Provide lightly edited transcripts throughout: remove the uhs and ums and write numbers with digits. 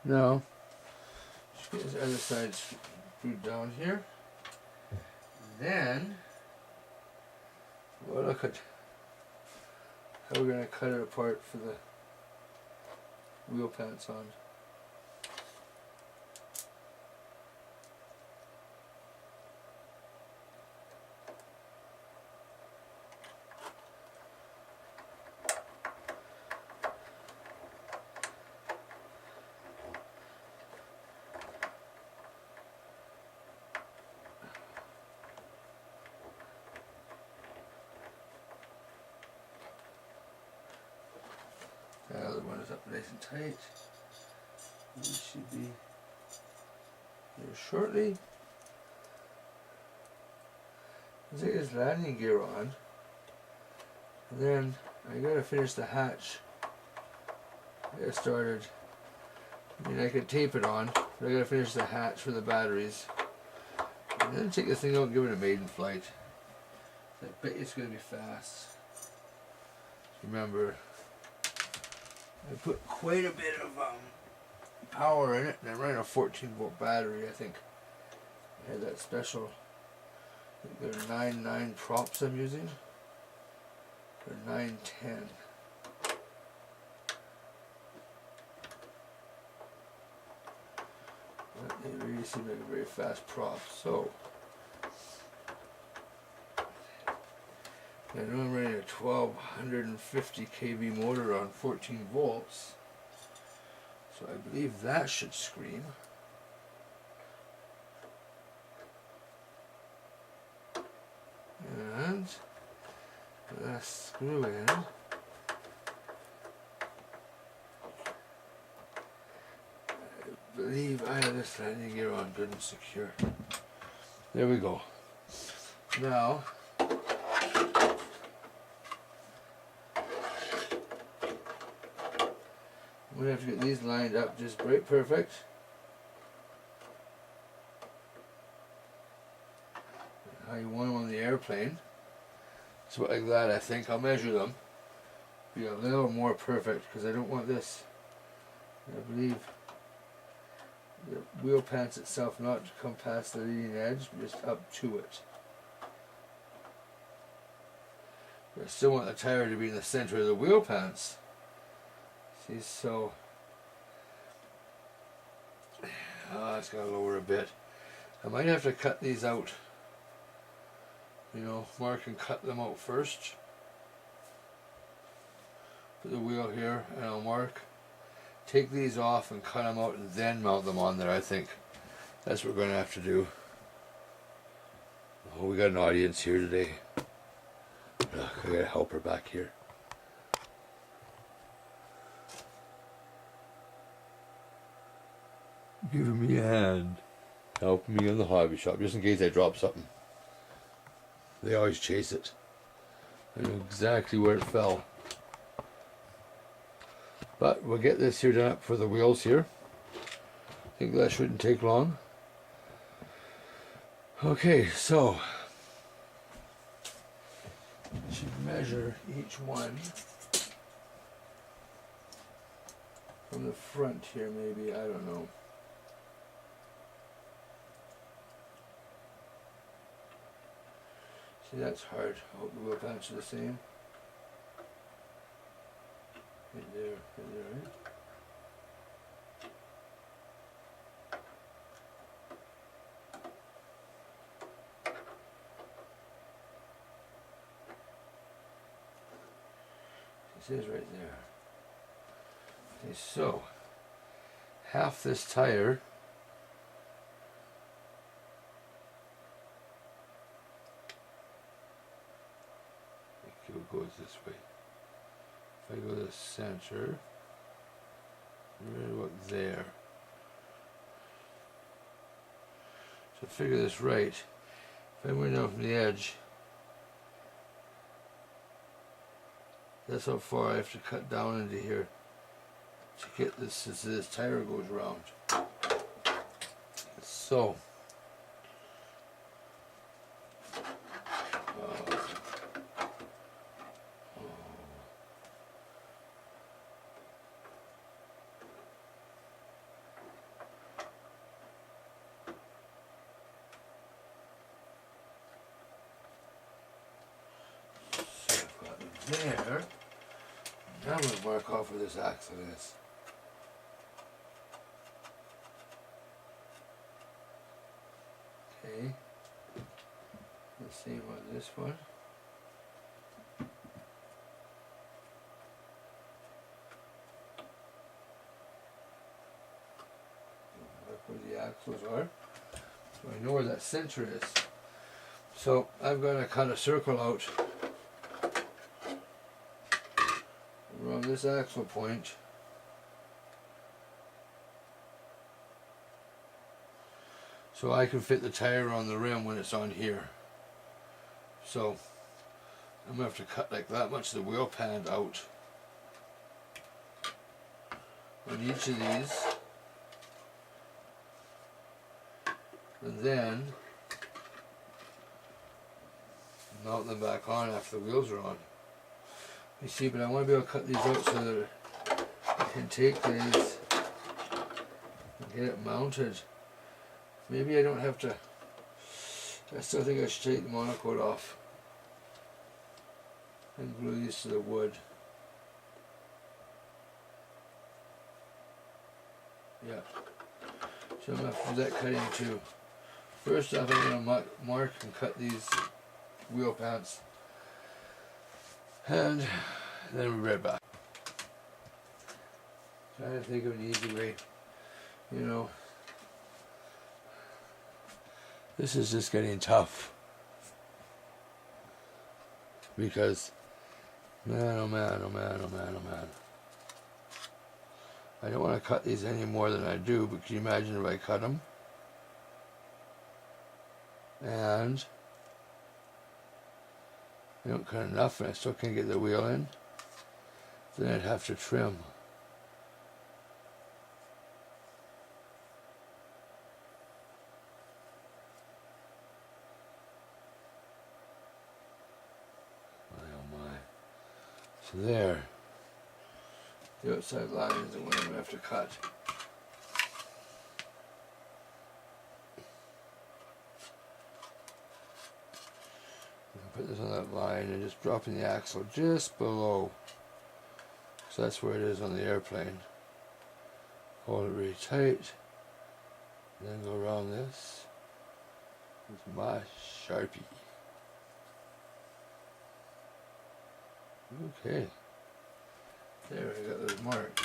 Now, just get this other side screwed down here. Then, we'll look at how we're going to cut it apart for the wheel pants on. The other one is up nice and tight. We should be here shortly. Let's take this landing gear on, and then I gotta finish the hatch. Get started. I mean, I could tape it on, but I gotta finish the hatch for the batteries, and then take this thing out and give it a maiden flight. I bet it's gonna be fast. Remember, I put quite a bit of power in it, and I'm running a 14-volt battery. I think I had that special. I think they're 9.9 props I'm using. They're 910. But they really seem like a very fast prop. So I know I'm running a 1250 kV motor on 14 volts. So I believe that should scream. And that screw in. I believe I have this landing gear on good and secure. There we go. Now, I'm going to have to get these lined up just right perfect. How you want them on the airplane. So like that, I think. I'll measure them. Be a little more perfect because I don't want this. I believe the wheel pants itself not to come past the leading edge, just up to it. But I still want the tire to be in the center of the wheel pants. See, so it's got to lower a bit. I might have to cut these out. You know, mark and cut them out first. Put the wheel here, and I'll mark. Take these off and cut them out, and then mount them on there. I think that's what we're going to have to do. Oh, we got an audience here today. Ugh, I got a helper back here. Giving me a hand, helping me in the hobby shop, just in case I drop something. They always chase it. I know exactly where it fell. But we'll get this here done up for the wheels here. I think that shouldn't take long. Okay, so I should measure each one from the front here, maybe, I don't know. See, that's hard. I hope the wheel pants are the same. Right there, right? This is right there. Okay, so half this tire goes this way. If I go to the center, right about there. So figure this right. If I went down from the edge, that's how far I have to cut down into here to get this, so this tire goes around. So there. Now I'm going to mark off where this axle is. Okay. The same on this one. Mark where the axles are. So I know where that center is. So I'm going to cut a circle out around this axle point. So I can fit the tire on the rim when it's on here. So I'm going to have to cut like that much of the wheel pad out on each of these. And then mount them back on after the wheels are on. You see, but I want to be able to cut these out so that I can take these and get it mounted. Maybe I don't have to. I still think I should take the monocoat off and glue these to the wood. Yeah. So I'm going to have to do that cutting too. First off, I'm going to mark and cut these wheel pads. And then we'll be right back. Trying to think of an easy way. You know, this is just getting tough. Because, man, oh man, oh man, oh man, oh man. I don't want to cut these any more than I do, but can you imagine if I cut them? And I don't cut enough and I still can't get the wheel in, then I'd have to trim. My oh my. So there. The outside line is the one I'm going to have to cut. Put this on that line and just dropping the axle just below. So that's where it is on the airplane. Hold it really tight. Then go around this with my Sharpie. Okay. There, I got those marked.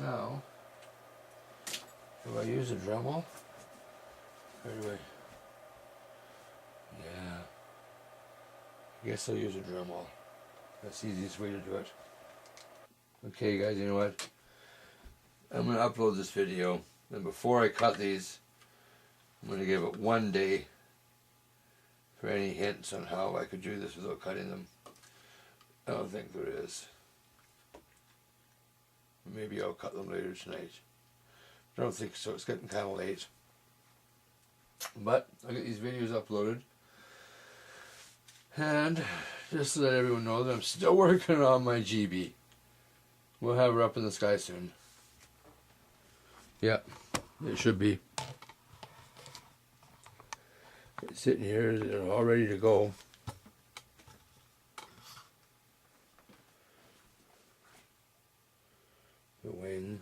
Now, do I use a Dremel? Or do I? Yeah. I guess I'll use a Dremel. That's the easiest way to do it. Okay guys, you know what? I'm going to upload this video, and before I cut these, I'm going to give it 1 day for any hints on how I could do this without cutting them. I don't think there is. Maybe I'll cut them later tonight. I don't think so, it's getting kind of late. But I'll get these videos uploaded. And just to let everyone know that I'm still working on my GB. We'll have her up in the sky soon. Yeah, it should be. It's sitting here, they're all ready to go. The wing.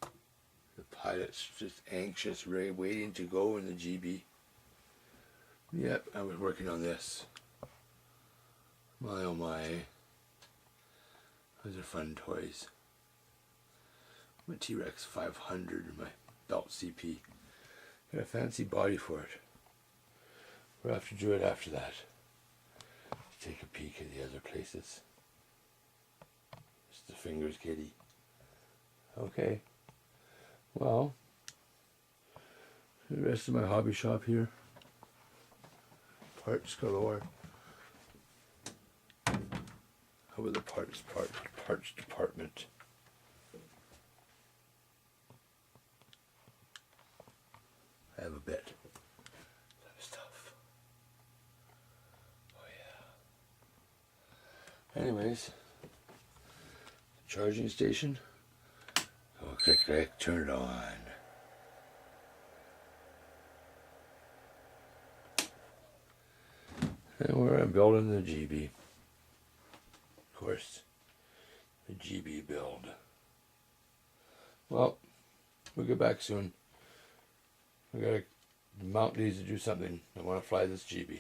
The pilot's just anxious, really waiting to go in the GB. Yep, I was working on this. My oh my. Those are fun toys. My T-Rex 500 in my belt CP. Got a fancy body for it. We'll have to do it after that. Take a peek at the other places. Just the fingers, kitty. Okay. Well, the rest of my hobby shop here. Parts galore. How about the parts department? I have a bit of stuff. Oh yeah. Anyways, charging station. Oh, click, turn it on. And we're building the GB. Of course, the GB build. Well, we'll get back soon. I gotta mount these to do something. I want to fly this GB.